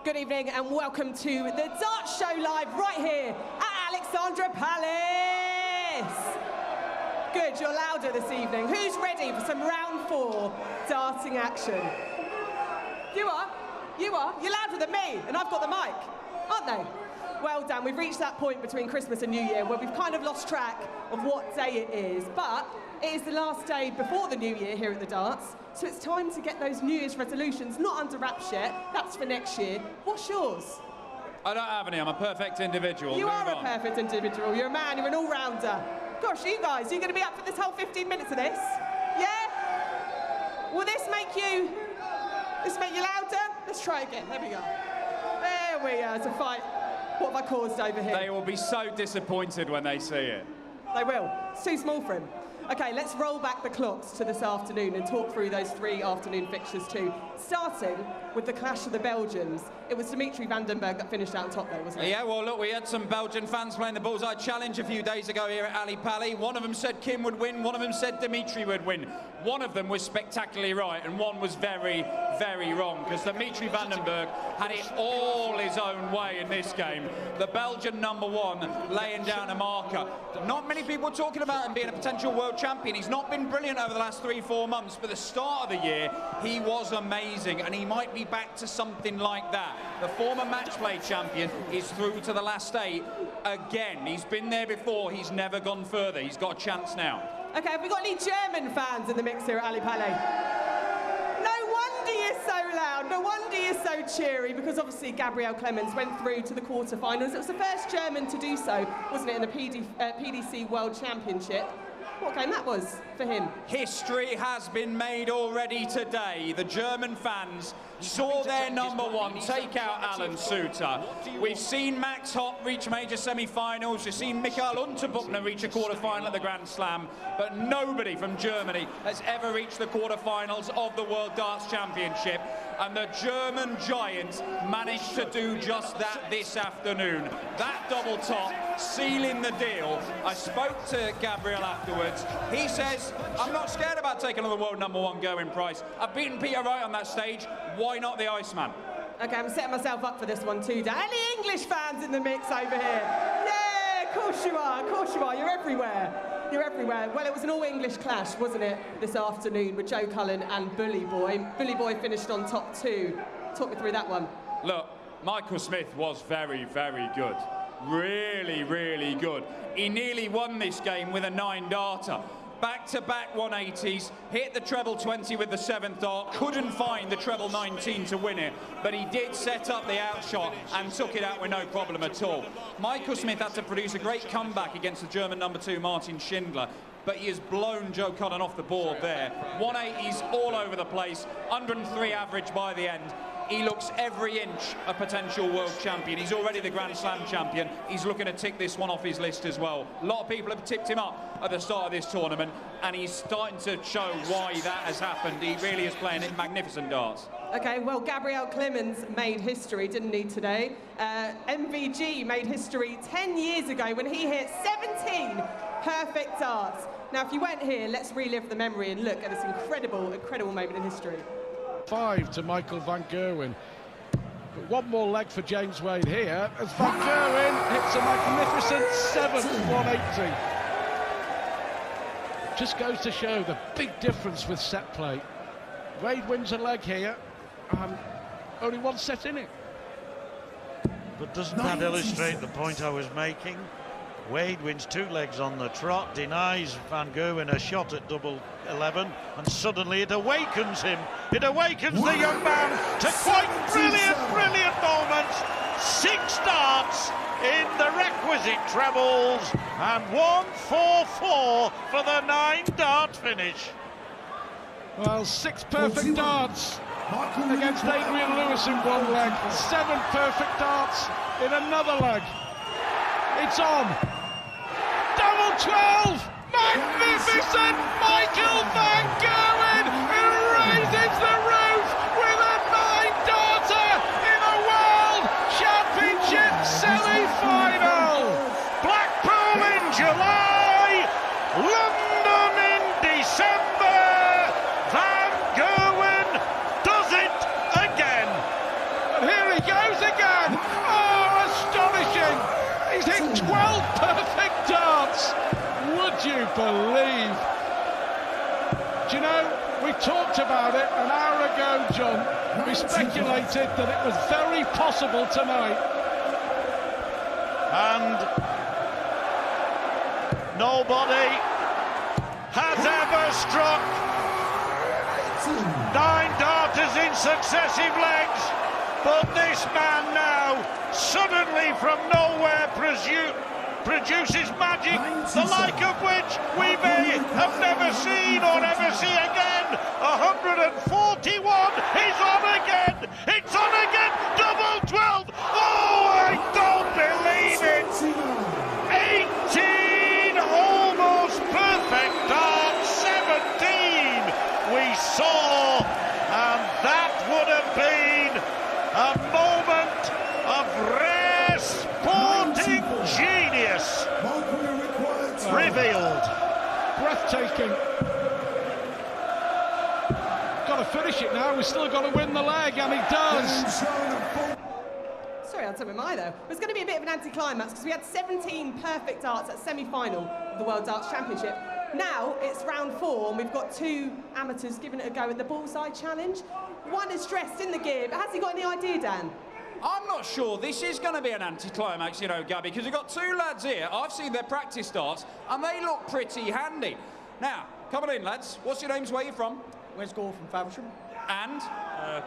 Good evening and welcome to the Dart Show live right here at Alexandra Palace. Good, you're louder this evening. Who's ready for some round 4 darting action? You are? You are? You're louder than me and I've got the mic, aren't they? Well done, we've reached that point between Christmas and New Year where we've kind of lost track of what day it is, but it is the last day before the New Year here at the Darts, so it's time to get those New Year's resolutions not under wraps yet. That's for next year. What's yours? I don't have any. I'm a perfect individual. You are a perfect individual. You're a man. You're an all-rounder. Gosh, you guys, you're going to be up for this whole 15 minutes of this? Yeah? Will this make you louder? Let's try again. There we go. There we are. It's a fight. What have I caused over here? They will be so disappointed when they see it. They will. It's too small for him. OK, let's roll back the clocks to this afternoon and talk through those 3 afternoon fixtures too. Starting with the clash of the Belgians. It was Dimitri van den Berg that finished out top there, wasn't it? Yeah, well, look, we had some Belgian fans playing the Bullseye Challenge a few days ago here at Ali Pali. One of them said Kim would win, one of them said Dimitri would win. One of them was spectacularly right, and one was very, very wrong, because Dimitri van den Berg had it all his own way in this game. The Belgian #1 laying down a marker. Not many people talking about him being a potential world champion. He's not been brilliant over the last 3-4 months, but the start of the year, he was amazing, and he might be back to something like that. The former match play champion is through to the last 8 again. He's been there before, he's never gone further. He's got a chance now. OK, have we got any German fans in the mix here at Ali Pali? No wonder you're so loud, no wonder you're so cheery, because obviously Gabriel Clemens went through to the quarterfinals. It was the first German to do so, wasn't it, in the PDC World Championship? What game that was for him? History has been made already today. The German fans saw their #1 take out Alan Suter. We've seen Max Hopp reach major semi-finals. We've seen Michael Unterbuchner reach a quarter-final at the Grand Slam. But nobody from Germany has ever reached the quarter-finals of the World Darts Championship. And the German giant managed to do just that this afternoon. That double top, sealing the deal. I spoke to Gabriel afterwards. He says, I'm not scared about taking on the world #1 going price. I've beaten Peter Wright on that stage. Why not the Iceman? OK, I'm setting myself up for this one too, Dan. Any English fans in the mix over here? Yeah, of course you are, of course you are. You're everywhere. You're everywhere. Well, it was an all-English clash, wasn't it, this afternoon with Joe Cullen and Bully Boy. Bully Boy finished on top 2. Talk me through that one. Look, Michael Smith was very, very good. Really, really good. He nearly won this game with a 9-darter. Back-to-back 180s, hit the treble 20 with the 7th dart, couldn't find the treble 19 to win it, but he did set up the outshot and took it out with no problem at all. Michael Smith had to produce a great comeback against the German #2, Martin Schindler, but he has blown Joe Cullen off the board there. 180s all over the place, 103 average by the end. He looks every inch a potential world champion. He's already the Grand Slam champion. He's looking to tick this one off his list as well. A lot of people have tipped him up at the start of this tournament, and he's starting to show why that has happened. He really is playing magnificent darts. OK, well, Gabriel Clemens made history, didn't he, today? MVG made history 10 years ago when he hit 17 perfect darts. Now, if you weren't here, let's relive the memory and look at this incredible, incredible moment in history. 5 to Michael van Gerwen. But one more leg for James Wade here as Van Gerwen hits a magnificent 7th 180. Just goes to show the big difference with set play. Wade wins a leg here and only 1 set in it. But doesn't that illustrate the point I was making? Wade wins 2 legs on the trot, denies Van Gerwen a shot at double 11, and suddenly it awakens him. It awakens the young man to quite brilliant moments. 6 darts in the requisite trebles, and 1-4-4 for the 9-dart finish. Well, 6 perfect darts against Adrian Lewis in 1 leg, 7 perfect darts in another leg. It's on. Double 12! Magnificent Michael van Gerwen, who raises the roof with a 9-darter in a World Championship semi-final. Blackpool in July, London in December. Van Gerwen does it again. And here he goes believe. Do you know, we talked about it an hour ago, John. We speculated that it was very possible tonight. And nobody has ever struck 9 darters in successive legs, but this man now, suddenly from nowhere, produces magic, the like of which we may have never seen or ever see again. 141 is on again, it's on again, double 12, oh, I don't believe it. 18 almost perfect darts, 17 we saw, and that would have been a moment of rare sporting genius revealed. Breathtaking. Got to finish it now, we've still got to win the leg, and he does. Sorry, I had something in my eye though. It was going to be a bit of an anticlimax because we had 17 perfect darts at semi-final of the World Darts Championship. Now it's round 4 and we've got 2 amateurs giving it a go at the Bullseye Challenge. One is dressed in the gear, but has he got any idea, Dan? I'm not sure this is going to be an anticlimax, you know, Gabbie, because you've got 2 lads here. I've seen their practice darts, and they look pretty handy. Now, come on in, lads. What's your names? Where are you from? Where's Gore from Faversham? And?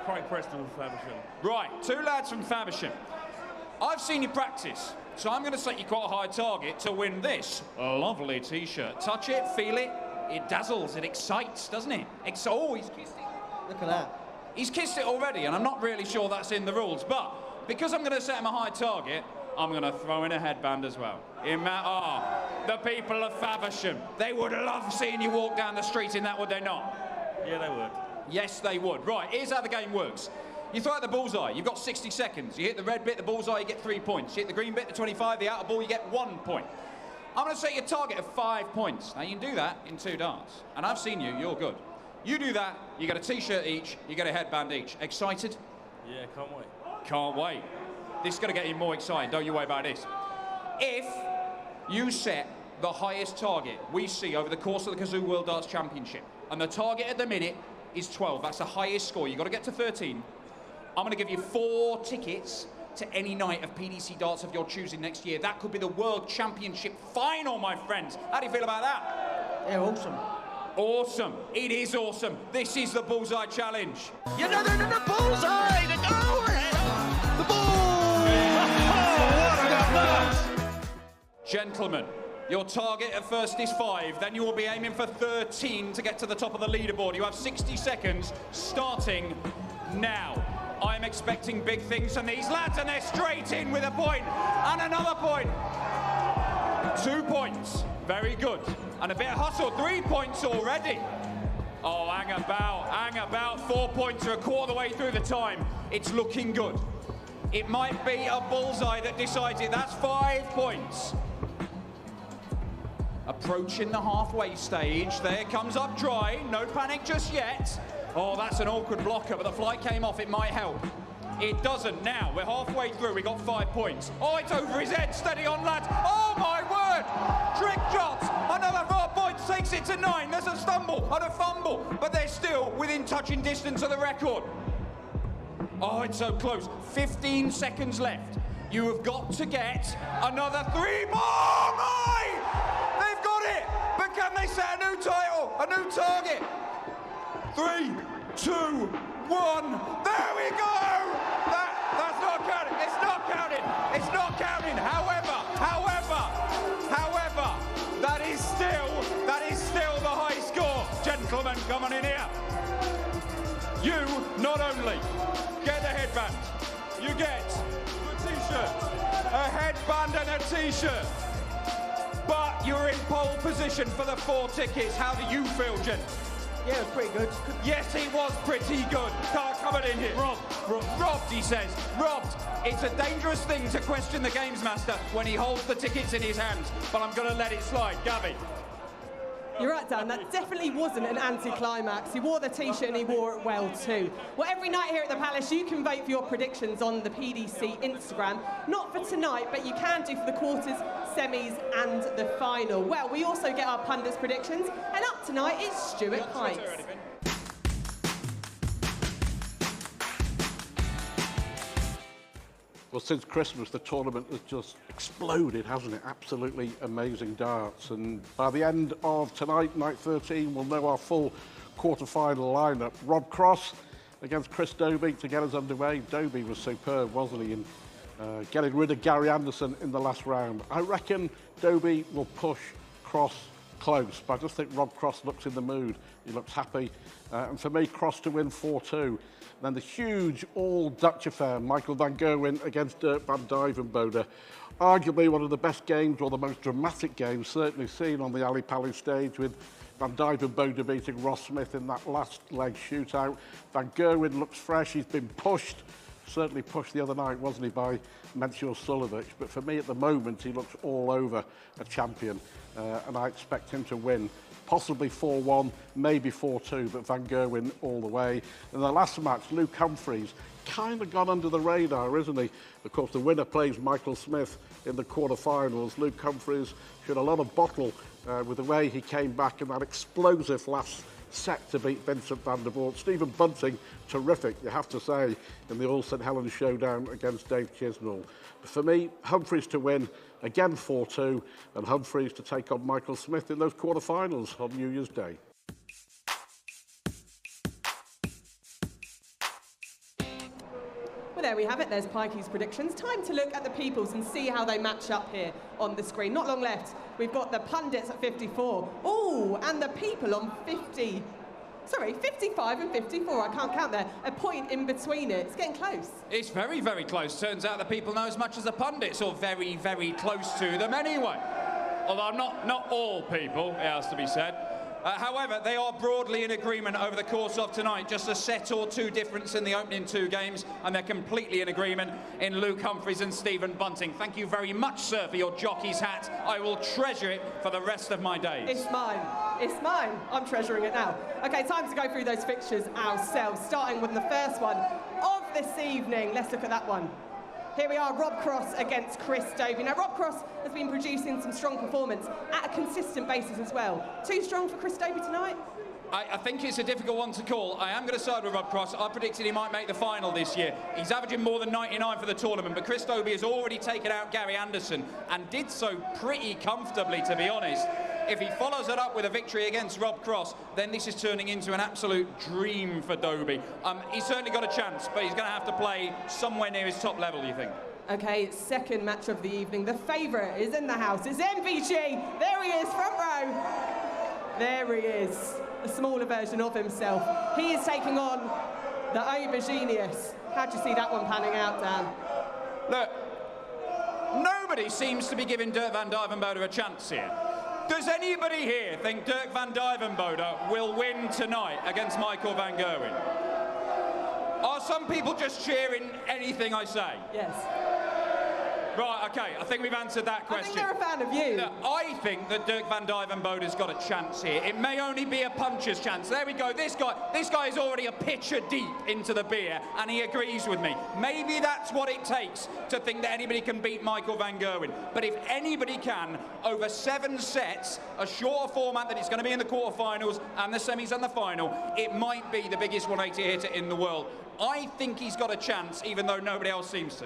Craig Preston from Faversham. Right, 2 lads from Faversham. I've seen you practice, so I'm going to set you quite a high target to win this lovely T-shirt. Touch it, feel it. It dazzles, it excites, doesn't it? Oh, he's kissed it. Look at that. He's kissed it already, and I'm not really sure that's in the rules, but because I'm going to set him a high target, I'm going to throw in a headband as well. The people of Faversham, they would love seeing you walk down the street in that, would they not? Yeah, they would. Yes, they would. Right, here's how the game works. You throw out the bullseye, you've got 60 seconds. You hit the red bit, the bullseye, you get 3 points. You hit the green bit, the 25, the outer ball, you get 1 point. I'm going to set your target of 5 points. Now, you can do that in 2 darts. And I've seen you, you're good. You do that, you get a T-shirt each, you get a headband each. Excited? Yeah, can't wait. Can't wait. This is going to get you more excited, don't you worry about this. If you set the highest target we see over the course of the Kazoo World Darts Championship, and the target at the minute is 12, that's the highest score, you've got to get to 13, I'm going to give you 4 tickets to any night of PDC darts of your choosing next year. That could be the World Championship final, my friends. How do you feel about that? Yeah, awesome. Awesome. It is awesome. This is the Bullseye Challenge. You know, the bullseye, the go ahead, the ball. Oh, what about that? Gentlemen, your target at first is 5, then you will be aiming for 13 to get to the top of the leaderboard. You have 60 seconds starting now. I'm expecting big things from these lads, and they're straight in with a point and another point. 2 points. Very good. And a bit of hustle. 3 points already. Oh, hang about. 4 points are a quarter of the way through the time. It's looking good. It might be a bullseye that decides it. That's 5 points. Approaching the halfway stage. There comes up dry. No panic just yet. Oh, that's an awkward blocker, but the flight came off. It might help. It doesn't now. We're halfway through. We got 5 points. Oh, it's over his head. Steady on, lads. Oh, my word. Trick shots. Another 4 points takes it to 9. There's a stumble and a fumble, but they're still within touching distance of the record. Oh, it's so close. 15 seconds left. You have got to get another 3 more. Oh, my! They've got it. But can they set a new title, a new target? 3, 2, 1. There we go. That's not counting. It's not counting. It's not counting. However, that is still the high score. Gentlemen, come on in here. You not only get a headband, you get a T-shirt, a headband and a T-shirt, but you're in pole position for the 4 tickets. How do you feel, gent? Yeah, it was pretty good. Yes, it was pretty good. Come on in here. Robbed, he says. Robbed. It's a dangerous thing to question the games master when he holds the tickets in his hands, but I'm going to let it slide. Gabbie. You're right, Dan, that definitely wasn't an anticlimax. He wore the t-shirt and he wore it well too. Well, every night here at the Palace, you can vote for your predictions on the PDC Instagram. Not for tonight, but you can do for the quarters, semis and the final. Well, we also get our pundits' predictions, and up tonight is Stuart Pikes. Well, since Christmas, the tournament has just exploded, hasn't it? Absolutely amazing darts. And by the end of tonight, night 13, we'll know our full quarter-final lineup. Rob Cross against Chris Dobie to get us underway. Dobie was superb, wasn't he, in getting rid of Gary Anderson in the last round. I reckon Dobie will push Cross close, but I just think Rob Cross looks in the mood. He looks happy. And for me, Cross to win 4-2. Then the huge all-Dutch affair, Michael van Gerwen against Dirk van Dijvenbode. Arguably one of the best games, or the most dramatic games, certainly seen on the Ali Pali stage, with van Dijvenbode beating Ross Smith in that last leg shootout. Van Gerwen looks fresh, he's been pushed, certainly pushed the other night, wasn't he, by Mensur Suljovic. But for me at the moment, he looks all over a champion, and I expect him to win. Possibly 4-1, maybe 4-2, but Van Gerwen all the way. In the last match, Luke Humphries kind of gone under the radar, isn't he? Of course, the winner plays Michael Smith in the quarterfinals. Luke Humphries showed a lot of bottle with the way he came back in that explosive last set to beat Vincent van der Voort. Stephen Bunting, terrific, you have to say, in the All St Helens showdown against Dave Chisnall. But for me, Humphries to win, again 4-2, and Humphries to take on Michael Smith in those quarterfinals on New Year's Day. Well, there we have it. There's Pikey's predictions. Time to look at the people's and see how they match up here on the screen. Not long left. We've got the pundits at 54. Oh, and the people on 50. Sorry, 55 and 54. I can't count there. A point in between it. It's getting close. It's very, very close. Turns out the people know as much as the pundits, or very, very close to them anyway. Although not all people, it has to be said. However, they are broadly in agreement over the course of tonight. Just a set or two difference in the opening two games, and they're completely in agreement in Luke Humphries and Stephen Bunting. Thank you very much, sir, for your jockey's hat. I will treasure it for the rest of my days. It's mine. It's mine. I'm treasuring it now. OK, time to go through those fixtures ourselves, starting with the first one of this evening. Let's look at that one. Here we are, Rob Cross against Chris Dobie. Now, Rob Cross has been producing some strong performance at a consistent basis as well. Too strong for Chris Dobie tonight? I think it's a difficult one to call. I am going to side with Rob Cross. I predicted he might make the final this year. He's averaging more than 99 for the tournament, but Chris Dobie has already taken out Gary Anderson, and did so pretty comfortably, to be honest. If he follows it up with a victory against Rob Cross, then this is turning into an absolute dream for Dobie. He's certainly got a chance, but he's going to have to play somewhere near his top level, you think? OK, second match of the evening. The favourite is in the house. It's MVG. There he is, front row. There he is, a smaller version of himself. He is taking on the Auberginius. How do you see that one panning out, Dan? Look, nobody seems to be giving Dirk van Dijvenbode a chance here. Does anybody here think Dirk van Dijvenbode will win tonight against Michael van Gerwen? Are some people just cheering anything I say? Yes. Right, OK, I think we've answered that question. I think they're a fan of you. Now, I think that Dirk van Dijvenbode has got a chance here. It may only be a puncher's chance. There we go. This guy is already a pitcher deep into the beer, and he agrees with me. Maybe that's what it takes to think that anybody can beat Michael van Gerwen. But if anybody can, over 7 sets, a shorter format than it's going to be in the quarterfinals and the semis and the final, it might be the biggest 180 hitter in the world. I think he's got a chance, even though nobody else seems to.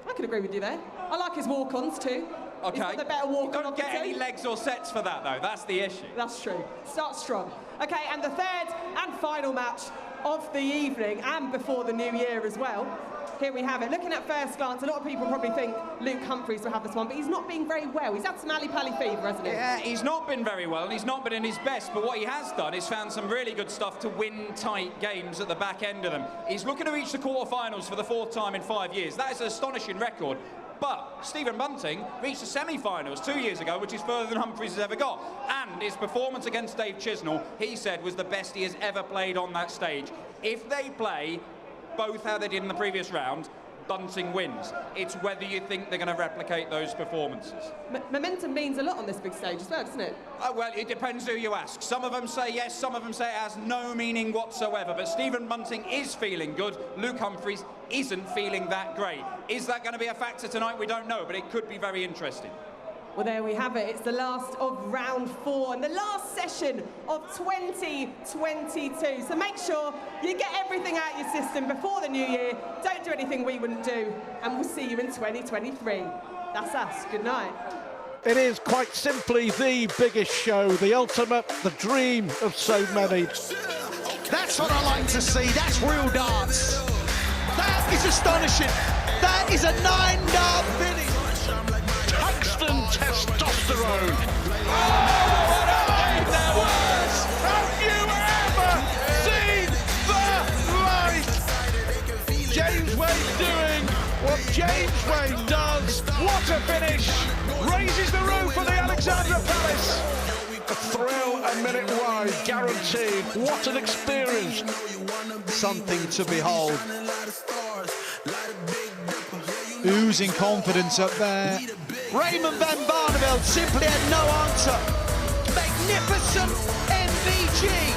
I can agree with you there. I like his walk-ons too. OK. He's got the better walk-on. Don't get any legs or sets for that, though. That's the issue. That's true. Start strong. OK, and the third and final match of the evening, and before the new year as well. Here we have it. Looking at first glance, a lot of people probably think Luke Humphries will have this one, but he's not been very well. He's had some Ali Pali fever, hasn't he? Yeah, he's not been very well, and he's not been in his best, but what he has done is found some really good stuff to win tight games at the back end of them. He's looking to reach the quarterfinals for the 4th time in 5 years. That is an astonishing record. But Stephen Bunting reached the semi-finals 2 years ago, which is further than Humphries has ever got. And his performance against Dave Chisnall, he said, was the best he has ever played on that stage. If they play both how they did in the previous round, Bunting wins. It's whether you think they're going to replicate those performances. Momentum means a lot on this big stage as well, doesn't it? Well, it depends who you ask. Some of them say yes, some of them say it has no meaning whatsoever. But Stephen Bunting is feeling good. Luke Humphries isn't feeling that great. Is that going to be a factor tonight? We don't know, but it could be very interesting. Well, there we have it. It's the last of round 4 and the last session of 2022. So make sure you get everything out your system before the new year. Don't do anything we wouldn't do. And we'll see you in 2023. That's us. Good night. It is quite simply the biggest show, the ultimate, the dream of so many. That's what I like to see. That's real darts. That is astonishing. That is a 9-dart finish. Tungsten testosterone. Oh, what a night there was! Have you ever seen the light? James Wade doing what James Wade does. What a finish! Raises the roof of the Alexandra Palace. A thrill a minute wide, guaranteed. What an experience. Something to behold. Oozing confidence up there. Raymond van Barneveld simply had no answer. Magnificent MVG.